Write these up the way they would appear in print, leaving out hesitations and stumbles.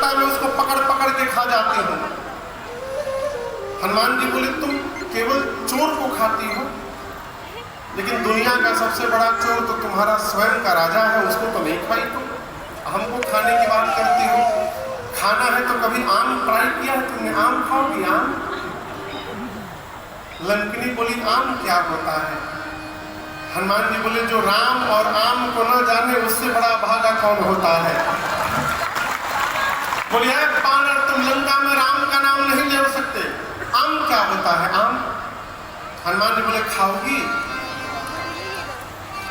लगता है मैं उसको पकड़ पकड़ के खा जाती हूँ। हनुमान जी बोले तुम केवल चोर को खाती हो, लेकिन दुनिया का सबसे बड़ा चोर तो तुम्हारा स्वयं का राजा है, उसको तो नहीं खाई तुम, हमको खाने की बात करती हो। खाना है तो कभी आम ट्राई किया है तुमने? आम खाओगी? आम? लंकिनी बोली आम क्या होता है? हनुमान जी बोले जो राम और आम को न जाने उससे बड़ा भागा कौन होता है। बोलिए पानर तुम लंका में राम का नाम नहीं ले सकते, आम क्या होता है? आम? हनुमान जी बोले खाओगी?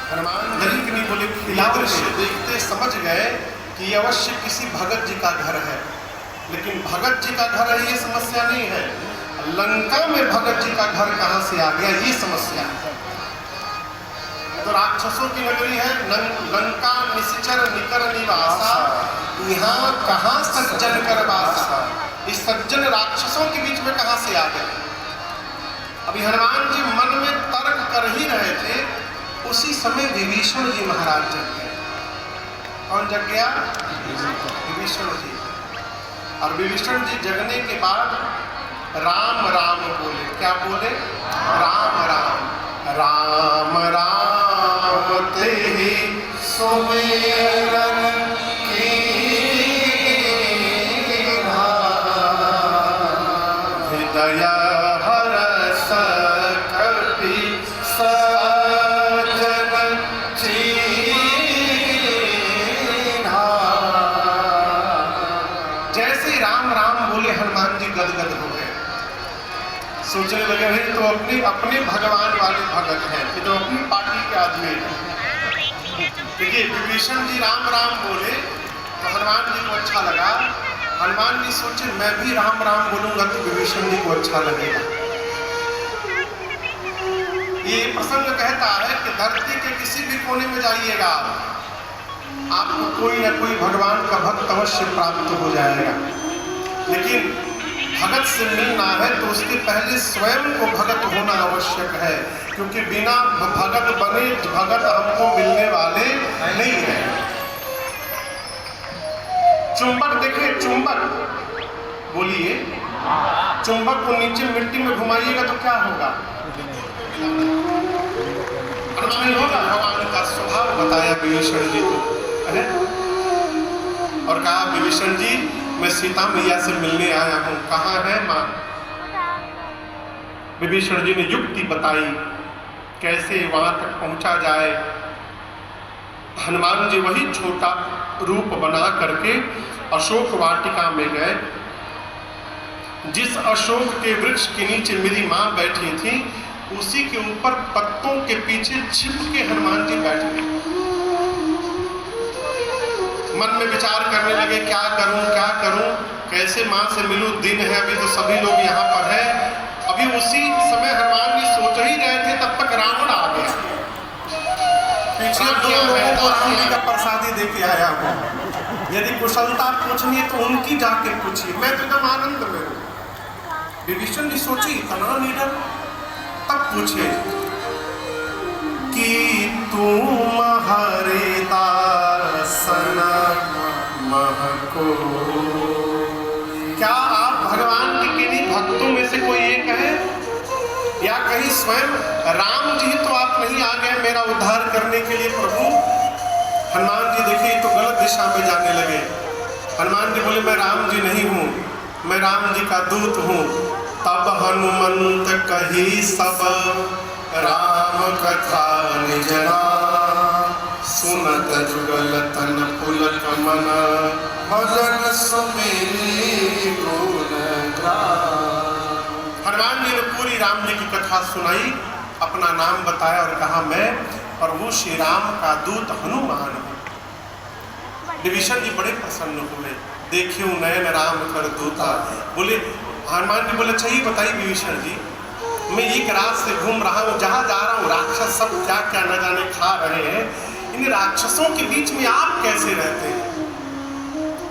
हनुमान लंकिनी बोले खिलाओ। देखते समझ गए कि ये अवश्य किसी भगत जी का घर है, लेकिन भगत जी का घर है ये समस्या नहीं है, लंका में भगत जी का घर कहां से आ गया ये समस्या है। तो राक्षसों की नगरी है लंका, निश्चर निकर निवासा, यहाँ कहाँ सज्जन कर वासा। इस सज्जन राक्षसों के बीच में कहां से आ गए? अभी हनुमान जी मन में तर्क कर ही रहे थे, उसी समय विभीषण जी महाराज जग गए। कौन जग गया? विभीषण जी। और विभीषण जी जगने के बाद राम राम बोले। क्या बोले? राम राम। राम राम तेहि सुमिरन कीन्हा, हृदय हरष कपि सजन चीन्हा। जैसे राम राम बोले हनुमान जी गदगद हो गए, सोचने लगे भाई तो अपने भगवान वाले भगत हैं, ये तो अपनी पार्टी के आदमी हैं। देखिए विभीषण जी राम राम बोले तो हनुमान जी को अच्छा लगा। हनुमान जी सोचे मैं भी राम राम बोलूंगा तो विभीषण जी को अच्छा लगेगा। ये प्रसंग कहता है कि धरती के किसी भी कोने में जाइएगा आपको कोई न कोई भगवान का भक्त अवश्य प्राप्त हो जाएगा, लेकिन भगत से मिलना है तो उसके पहले स्वयं को भगत होना आवश्यक है, क्योंकि बिना भगत बने भगत हमको मिलने वाले नहीं है। चुंबक देखिए, चुंबक बोलिए, चुंबक को नीचे मिट्टी में घुमाइएगा तो क्या होगा? कुछ नहीं होगा। भगवान का स्वभाव बताया विभीषण जी को और कहा विभीषण जी मैं सीता मैया से मिलने आया हूं, कहाँ है मां? विभीषण जी ने युक्ति बताई कैसे वहां तक पहुंचा जाए। हनुमान जी वही छोटा रूप बना करके अशोक वाटिका में गए। जिस अशोक के वृक्ष के नीचे मेरी मां बैठी थी उसी के ऊपर पत्तों के पीछे छिप के हनुमान जी बैठ गए। मन में विचार करने लगे क्या करूं, कैसे मां से मिलूं, दिन है अभी तो सभी लोग यहाँ पर हैं। अभी उसी समय हनुमान जी सोच ही रहे थे तब तक रावण आ गया। पीछे दो लोगों को राम जी का प्रसादी दे के आया हूँ, यदि कुशलता पूछनी है तो उनकी जाके पूछिए, मैं तो एकदम आनंद में हूँ। विभीषण जी सोचे इतना निडर, तब पूछे कि तुम हरे दासन महको, क्या आप भगवान के किन्हीं भक्तों में से कोई एक है, या कहीं स्वयं राम जी तो आप नहीं आ गए मेरा उद्धार करने के लिए प्रभु? हनुमान जी देखिए तो गलत दिशा में जाने लगे। हनुमान जी बोले मैं राम जी नहीं हूँ, मैं राम जी का दूत हूँ। तब हनुमंत कही सब राम कथा निजना, सुनत जुगल तन पुलक मन, भजन सुमेरी गुण ग्राम। हनुमान जी ने पूरी राम जी की कथा सुनाई, अपना नाम बताया और कहा मैं प्रभु श्री राम का दूत हनुमान हूँ। विभीषण जी बड़े प्रसन्न हुए, देखियो नयन राम कर दूता। बोले हनुमान जी बोले अच्छा ये बताइए विभीषण जी, मैं एक रात से घूम रहा हूँ, जहाँ जा रहा हूँ राक्षस सब क्या क्या न जाने खा रहे हैं, इन राक्षसों के बीच में आप कैसे रहते हैं?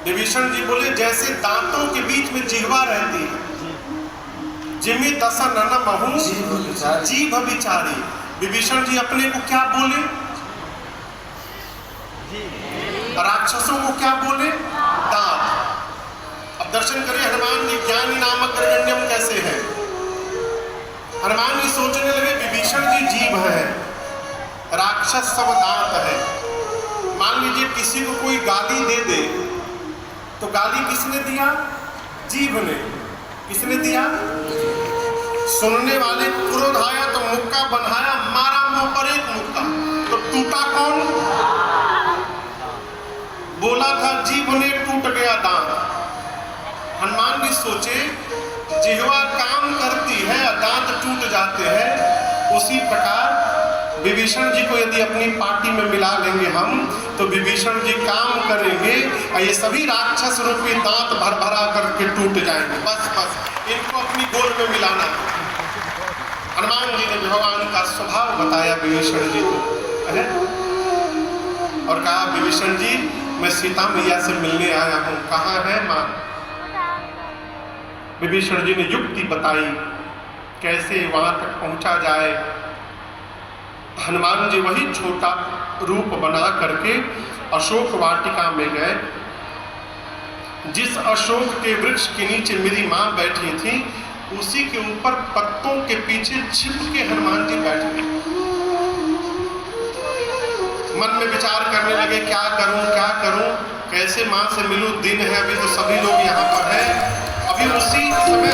विभीषण जी बोले जैसे दांतों के बीच में जिह्वा रहती है, जिमी दसन न महू जीभ बिचारी। विभीषण जी अपने को क्या बोले? राक्षसों को क्या बोले? दांत। दर्शन करिए हनुमान जी ज्ञानी नामक अग्रगण्यम कैसे है। हनुमान जी सोचने लगे विभीषण जी जीव है, राक्षस सब दांत है। मान लीजिए किसी को कोई गाली दे दे तो गाली किसने दिया? जीभ ने। किसने दिया? सुनने वाले क्रोध आया तो मुक्का बनाया, मारा मुंह पर एक मुक्का, तो टूटा कौन? बोला था जीभ ने, टूट गया दांत। हनुमान जी सोचे जिह्वा काम करती है, दांत टूट जाते हैं। उसी प्रकार विभीषण जी को यदि अपनी पार्टी में मिला लेंगे हम, तो विभीषण जी काम करेंगे और ये सभी राक्षस रूपी दांत भर भरा करके टूट जाएंगे। बस बस इनको अपनी गोद में मिलाना। हनुमान जी ने भगवान का स्वभाव बताया विभीषण जी को और कहा विभीषण जी मैं सीता मैया से मिलने आया हूँ, कहाँ है माँ? विभीषण जी ने युक्ति बताई कैसे वहां तक पहुंचा जाए। हनुमान जी वही छोटा रूप बना करके अशोक वाटिका में गए। जिस अशोक के वृक्ष के नीचे मेरी माँ बैठी थी, उसी के ऊपर पत्तों के पीछे छिप के हनुमान जी बैठ गए। मन में विचार करने लगे क्या करूं, कैसे माँ से मिलूं? दिन है, अभी तो सभी लोग यहाँ पर हैं। अभी उसी समय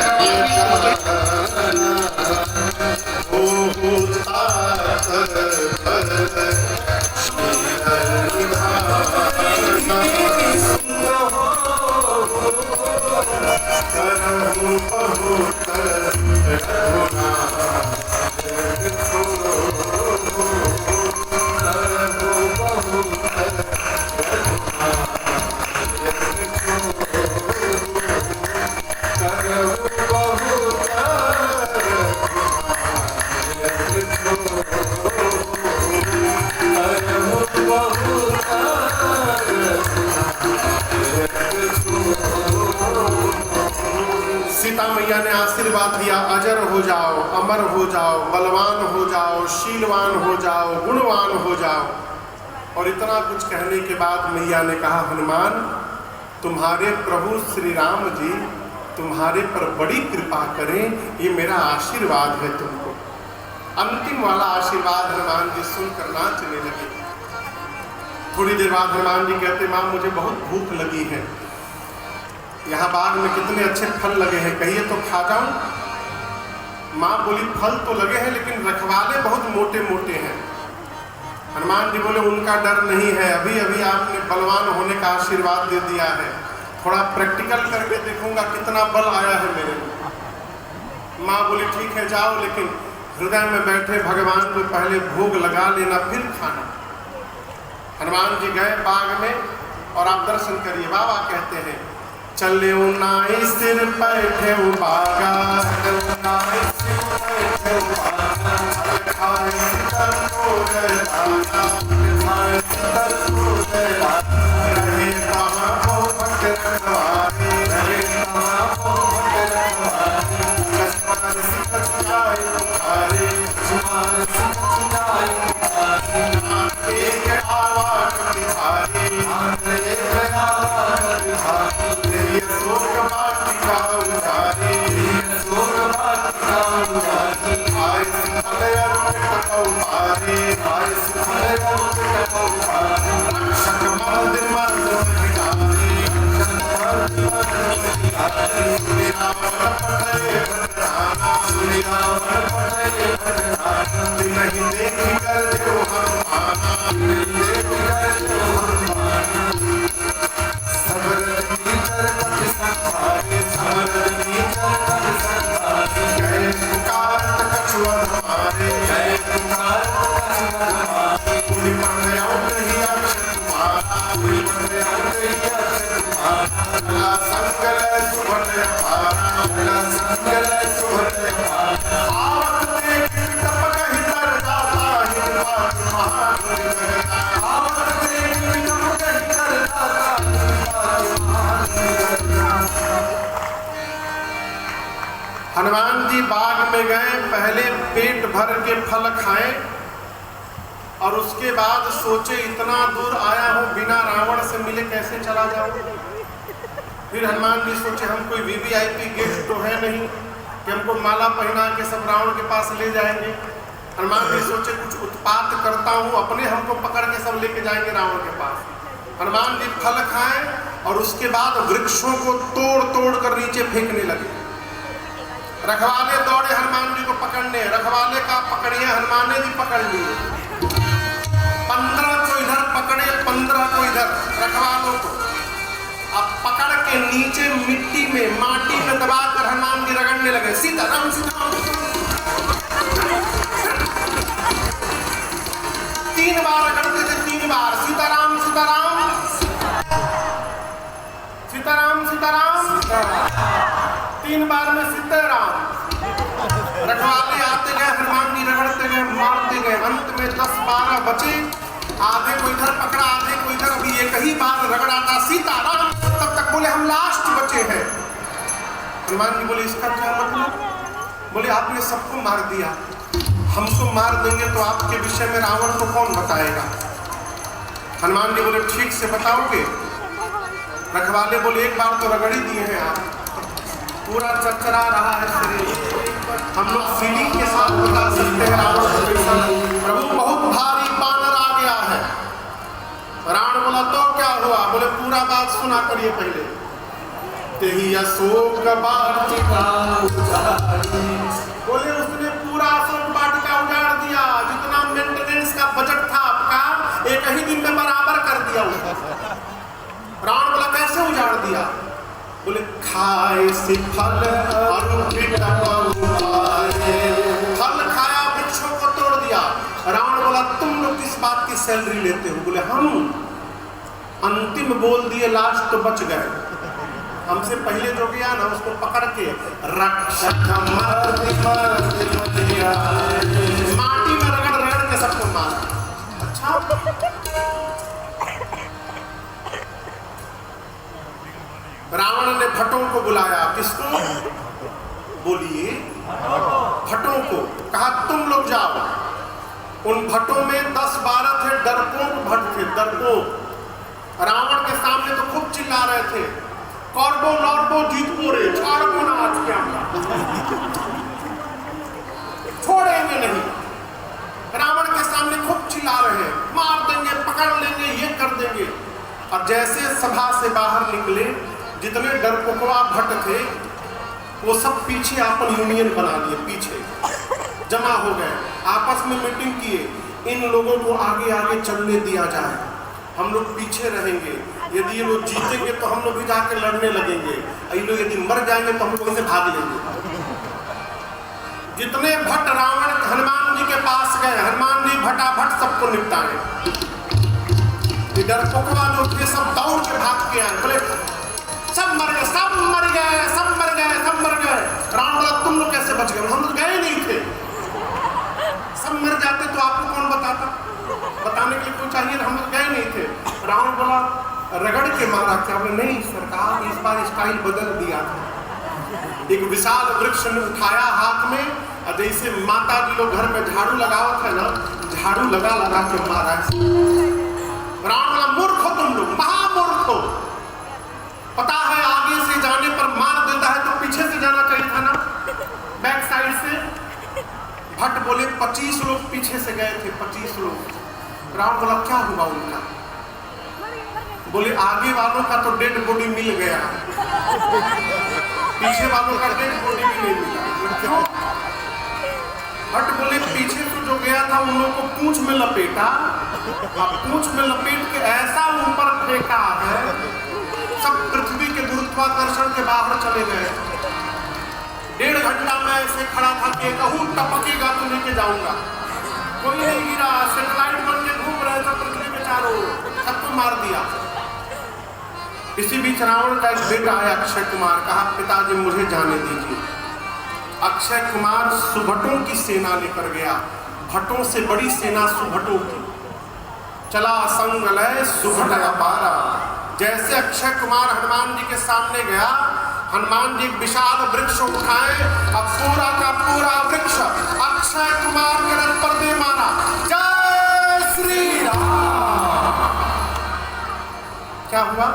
आशीर्वाद दिया, अजर हो जाओ, अमर हो जाओ, बलवान हो जाओ, शीलवान हो जाओ, गुणवान हो जाओ। और इतना कुछ कहने के बाद मैया ने कहा हनुमान तुम्हारे प्रभु श्री राम जी तुम्हारे पर बड़ी कृपा करें, ये मेरा आशीर्वाद है तुमको। अंतिम वाला आशीर्वाद हनुमान जी सुनकर नाचने लगे। थोड़ी देर बाद हनुमान जी कहते माँ मुझे बहुत भूख लगी है, यहाँ बाग में कितने अच्छे फल लगे हैं, कहिए तो खा जाऊं। माँ बोली फल तो लगे हैं लेकिन रखवाले बहुत मोटे मोटे हैं। हनुमान जी बोले उनका डर नहीं है, अभी अभी आपने बलवान होने का आशीर्वाद दे दिया है, थोड़ा प्रैक्टिकल करके देखूंगा कितना बल आया है मेरे में। माँ बोली ठीक है जाओ, लेकिन हृदय में बैठे भगवान को पहले भोग लगा लेना फिर खाना। हनुमान जी गए बाग में और आप दर्शन करिए। बाबा कहते हैं चले नाई सिर बैठे बागा, नाई सिर बैठे बागा, खाए रहे कहाँ हो भक्त रखवारे, रहे कहाँ हो भक्त रखवारे, जसमान सिकत जाए तुम्हारे, जसमान सिकत जाए तुम्हारे, एक आवाज तुम्हारे, एक आवाज तुम्हारे, स्वर्ग वाटिका उतारे, स्वर्ग वाटिका उतारे, आय सुफल अर्पित उतारे, आय सुफल अर्पित उतारे, रक्षक मर्द मर्द मिटारे, रक्षक मर्द मर्द मिटारे, सुनि रावण पठे भद्राना, सुनि रावण पठे भद्राना, नहीं देखी कर जो हनुमाना, नहीं देखी कर जो हनुमाना, हनुमान जी बाग में गए, पहले पेट भर के फल खाएं और उसके बाद सोचे इतना दूर आया हूं बिना रावण से मिले कैसे चला जाऊं। फिर हनुमान जी सोचे हम कोई वीवीआईपी गेस्ट तो है नहीं कि हमको माला पहना के सब रावण के पास ले जाएंगे। हनुमान जी सोचे कुछ उत्पात करता हूँ, अपने हमको पकड़ के सब लेके जाएंगे रावण के पास। हनुमान जी फल खाएं और उसके बाद वृक्षों को तोड़ तोड़ कर नीचे फेंकने लगे। रखवाले दौड़े हनुमान जी को पकड़ने, रखवाले का पकड़िए, हनुमान जी पकड़ लिए। 15 को इधर पकड़े, 15 को इधर, रखवालों को। अब पकड़ के नीचे मिट्टी में, माटी में दबाकर हनुमान जी रगड़ने लगे, सीताराम सीताराम। 3 बार रगड़ते थे, 3 बार सीताराम सीताराम सीताराम सीताराम, 3 बार में सीताराम। रखवाले आते गए, हनुमान जी रगड़ते गए, मारते गए। अंत में 10-12 बचे, आधे को इधर पकड़ा, आधे को इधर। अभी एक ही बार रगड़ा था सीताराम, तब तक बोले हम लास्ट बचे हैं। हनुमान जी बोले इसका क्या मतलब? बोले आपने सबको मार दिया, हमको मार देंगे तो आपके विषय में रावण को कौन बताएगा? हनुमान जी बोले ठीक से बताओगे? रखवाले बोले एक बार तो रगड़ ही दिए हैं आप, पूरा चरचरा रहा है शरीर, हम लोग फीलिंग के साथ बता सकते हैं रावण प्रभु बहुत भारी बानर आ गया है। रावण बोला तो क्या हुआ? बोले पूरा बात सुना करिए पहले। तेही अशोक वाटिका उजाड़ी, बोले उसने पूरा अशोक वाटिका उजाड़ दिया। जितना मेंटेनेंस का बजट था आपका, एक ही दिन में बराबर कर दिया उसने। रावण बोला कैसे उजाड़ दिया? बोले खाए से फल और फल खाया, वृक्षों को तोड़ दिया। रावण बोला तुम लोग किस बात की सैलरी लेते हो? बोले हम अंतिम बोल दिए, लास्ट तो बच गए। हमसे पहले जो गया ना उसको पकड़ के रक्षक माटी में रगड़ रगड़ के सबको मारा। अच्छा रावण ने भट्टों को बुलाया, किसको? बोलिए भट्टों को। कहा तुम लोग जाओ। उन भट्टों में 10-12 थे, डरपोक भट्ट थे, डरपोक। रावण के सामने तो खूब चिल्ला रहे थे, कौरबो लौरबो जीतबो रे, छाड़बो ना आज के हम छोड़ेंगे नहीं। रावण के सामने खूब चिल्ला रहे हैं, मार देंगे, पकड़ लेंगे, ये कर देंगे। और जैसे सभा से बाहर निकले, जितने डरपोकवा भट्ट थे वो सब पीछे आपन यूनियन बना लिए, पीछे जमा हो गए, आपस में मीटिंग किए, इन लोगों को आगे आगे चलने दिया जाए, हम लोग पीछे रहेंगे। यदि ये लोग जीतेंगे तो हम लोग भी जाकर लड़ने लगेंगे, ये लोग यदि मर जाएंगे तो हम लोग इनसे भाग लेंगे। जितने भट्ट रावण हनुमान जी के पास गए, हनुमान जी भटाभट सबको निपटाए। डरपोकवा लोग थे सब दौड़ के भाग के आए, बोले सब मर गए, सब मर गए, सब मर गए, सब मर गए। रावण बोला तुम लोग कैसे बच गए? हम लोग गए नहीं थे। सब मर जाते तो आपको कौन बताता? बताने के लिए कोई चाहिए, हम लोग गए नहीं थे। रावण बोला रगड़ के मारा क्या? बोले नहीं सरकार, इस बार स्टाइल बदल दिया था। एक विशाल वृक्ष ने उठाया हाथ में, और जैसे माता जी लोग घर में झाड़ू लगावत है ना, झाड़ू लगा लगा के मारा। रावण बोला मूर्ख हो तुम लोग, महामूर्ख हो। पता है आगे से जाने पर मार देता है तो पीछे से जाना चाहिए था ना, बैक साइड से। भट्ट बोले 25 लोग पीछे से गए थे, 25 लोग। रावण बोला क्या हुआ उनका? बोले आगे वालों का तो डेड बॉडी मिल गया, पीछे वालों का डेड बॉडी भी नहीं मिला। भट्ट बोले पीछे तो जो गया था उन लोगों को पूंछ में लपेटा, पूंछ में लपेट के ऐसा ऊपर फेंका है, सब पृथ्वी के गुरुत्वाकर्षण के बाहर चले गए। 1.5 घंटा में ऐसे खड़ा था कि कहूँ टपकेगा तो लेके जाऊंगा, कोई नहीं गिरा। सैटेलाइट बन के घूम रहे थे पृथ्वी के चारों, सबको मार दिया। इसी बीच रावण का एक बेटा आया अक्षय कुमार, कहा पिताजी मुझे जाने दीजिए। अक्षय कुमार सुभटों की सेना लेकर गया, भट्टों से बड़ी सेना सुभटों की। चला संग लय सुभट अपारा। जैसे अक्षय कुमार हनुमान जी के सामने गया, हनुमान जी एक विशाल वृक्ष उठाए, अब पूरा का पूरा वृक्ष अक्षय कुमार के रथ पर दे मारा। जय श्री राम। क्या हुआ?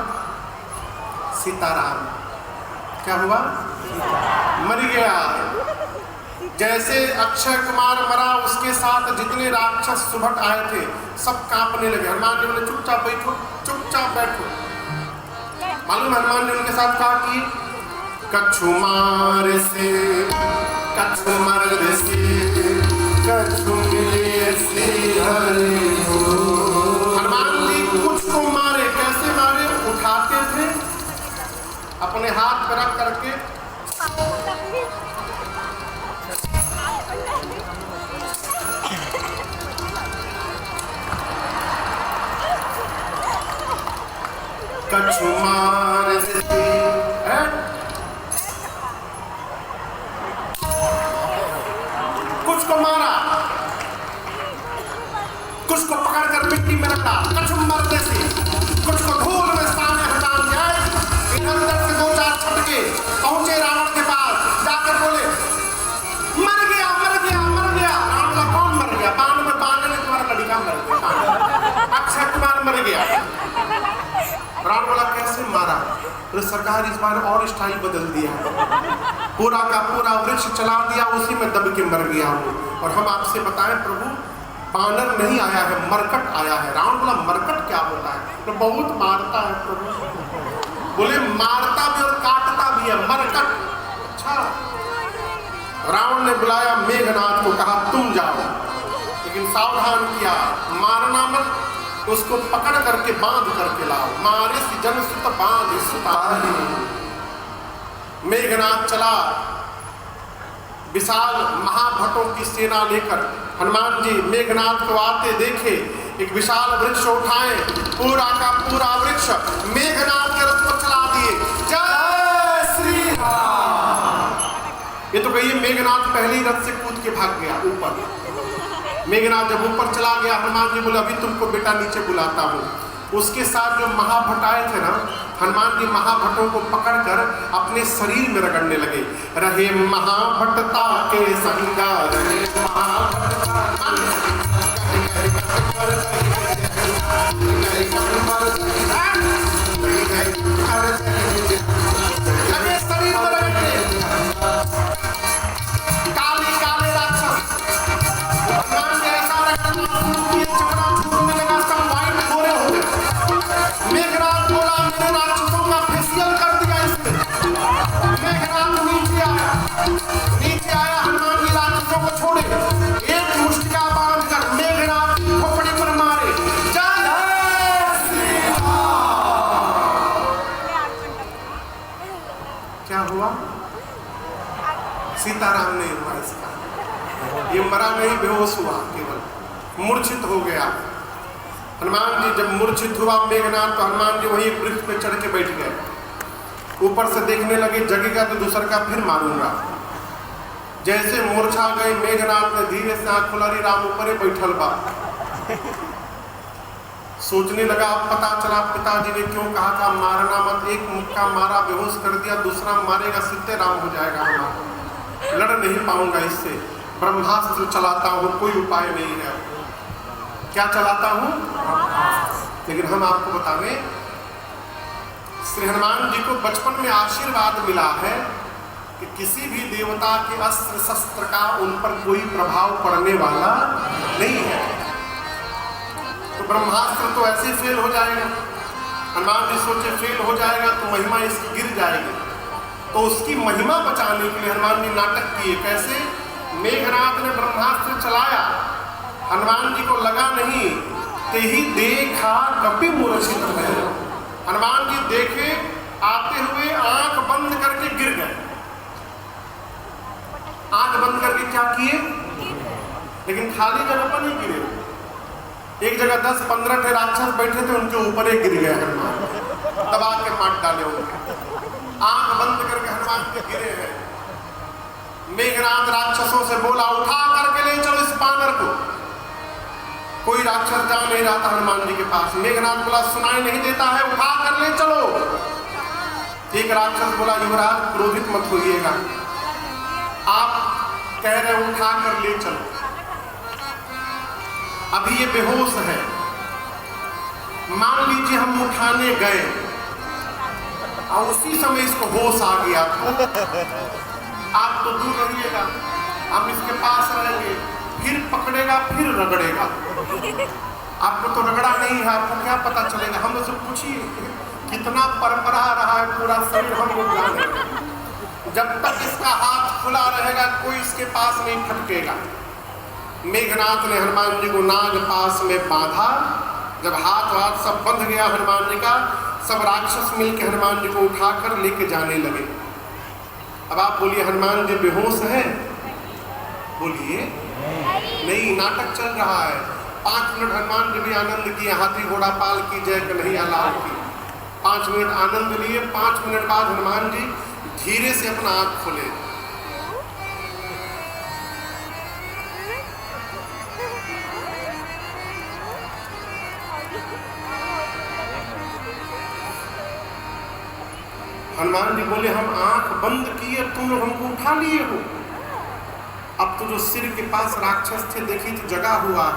सीताराम। क्या हुआ? मर गया। जैसे अक्षय कुमार मरा, उसके साथ जितने राक्षस सुभट आए थे सब कांपने लगे। हनुमान जी बोले चुपचाप बैठो, चुपचाप बैठो। मालूम हनुमान ने उनके साथ कहा कि कछु मार से कछु मर्द से कछु मिले से हरि हो। हनुमान जी कुछ को मारे। कैसे मारे? उठाते थे अपने हाथ पर रख करके, कछु मार से कुछ को मारा, कुछ को पकड़कर मिट्टी में रखा, कछु मरते से, कुछ को धूल में सामने हटा दिया। इधर उधर से दो चार छटके पहुंचे रावण के पास, जाकर बोले मर गया मर गया मर गया। रावण बोला कौन मर गया? बाण में बांधने तुम्हारा लड़का मर गया, अक्षय कुमार मर गया। रावण बोला कैसे मारा? तो सरकार इस बार और स्टाइल बदल दिया, पूरा का पूरा वृक्ष चला दिया, उसी में दब के मर गया हूँ। और हम आपसे बताएं प्रभु, बानर नहीं आया है, मरकट आया है। रावण बोला मरकट क्या होता है? तो बहुत मारता है प्रभु। बोले मारता भी और काटता भी है, मरकट। अच्छा। रावण ने बुलाया मेघनाथ को, कहा तुम जाओ, लेकिन सावधान किया, मारना मत, उसको पकड़ करके बांध करके लाओ। मारे जन सुत बांध सुतारी। मेघनाथ चला विशाल महाभटों की सेना लेकर। हनुमान जी मेघनाथ को आते देखे, एक विशाल वृक्ष उठाए, पूरा का पूरा वृक्ष मेघनाथ के रथ पर चला दिए। जय श्री राम। ये तो कहिए मेघनाथ पहले ही रथ से कूद के भाग गया ऊपर। मेघनाथ जब ऊपर चला गया, हनुमान जी बोले अभी तुमको बेटा नीचे बुलाता हूँ। उसके साथ जो महाभट आए थे ना, हनुमान जी महाभटों को पकड़कर अपने शरीर में रगड़ने लगे। रहे महाभटता के संगा, रहे महाभटता शरीर में रगड़ने। काले काले राक्षस मेघनाथ बोला मेरे राक्षसों का फेसियल कर दिया इसने। मेघनाथ नीचे आया, हनुमान जी राक्षसों को छोड़े, एक मुष्टिका बांध कर मेघनाथ की खोपड़ी पर मारे। जय श्री राम। क्या हुआ? सीताराम नहीं हुआ इसका, ये मरा नहीं, बेहोश हुआ, केवल मूर्छित हो गया। हनुमान जी जब मूर्छित हुआ मेघनाथ, तो हनुमान जी वही वृक्ष पे चढ़ के बैठ गए। ऊपर से देखने लगे, जगेगा तो दूसर का फिर मारूंगा। जैसे मूर्छा गई, मेघनाथ ने धीरे से आंख खुला, राम ऊपर ही बैठल बा। सोचने लगा, अब पता चला पिताजी ने क्यों कहा था मारना मत। एक मुक्का मारा, बेहोश कर दिया, दूसरा मारेगा सीधे राम हो जाएगा हमारा। लड़ नहीं पाऊंगा इससे, ब्रह्मास्त्र चलाता हूँ, कोई उपाय नहीं है। क्या चलाता हूँ? लेकिन हम आपको बतावें, श्री हनुमान जी को बचपन में आशीर्वाद मिला है कि किसी भी देवता के अस्त्र शस्त्र का उन पर कोई प्रभाव पड़ने वाला नहीं है। तो ब्रह्मास्त्र तो ऐसे फेल हो जाएगा। हनुमान जी सोचे फेल हो जाएगा तो महिमा इसकी गिर जाएगी, तो उसकी महिमा बचाने के लिए हनुमान जी नाटक किए। कैसे? मेघनाथ ने ब्रह्मास्त्र चलाया, हनुमान जी को लगा नहीं, ते ही देखा कपि मूर्छित भये। हनुमान जी देखे आते हुए आंख बंद करके गिर गए। आंख बंद करके क्या किए? लेकिन खाली जगह पर नहीं गिरे, एक जगह 10-15 थे राक्षस बैठे थे, उनके ऊपर ही गिर गए। हनुमान दबा के मार डाले उनके। आंख बंद करके हनुमान जी गिरे हैं। मेघनाथ राक्षसों से बोला उठा करके ले चलो इस बानर को। कोई राक्षस जा नहीं रहा था हनुमान जी के पास। मेघनाथ बोला सुनाई नहीं देता है, उठा कर ले चलो। एक राक्षस बोला युवराज क्रोधित मत होइएगा, आप कह रहे उठा कर ले चलो, अभी ये बेहोश है। मान लीजिए हम उठाने गए, और उसी समय इसको होश आ गया था। आप तो दूर रहिएगा, हम इसके पास रहेंगे, फिर पकड़ेगा फिर रगड़ेगा। आपको तो रगड़ा नहीं है, आपको क्या पता चलेगा? हम लोग से पूछिए कितना परपरा रहा है पूरा शरीर, हम लोग जाने। जब तक इसका हाथ खुला रहेगा कोई इसके पास नहीं फटकेगा। मेघनाथ ने हनुमान जी को नाग पास में बांधा। जब हाथ सब बंध गया हनुमान जी का, सब राक्षस मिलकर हनुमान जी को उठाकर लेके जाने लगे। अब आप बोलिए हनुमान जी बेहोश है? बोलिए नहीं, नाटक चल रहा है। 5 मिनट हनुमान जी भी आनंद किए, हाथी घोड़ा पाल की जय कन्हैया लाल की। 5 मिनट आनंद लिए। 5 मिनट बाद हनुमान जी धीरे से अपना आंख खोले। हनुमान जी बोले हम आंख बंद किए, तुम लोग हमको उठा लिए हो। अब तो जो सिर के पास राक्षस थे देखी तो जगा हुआ है।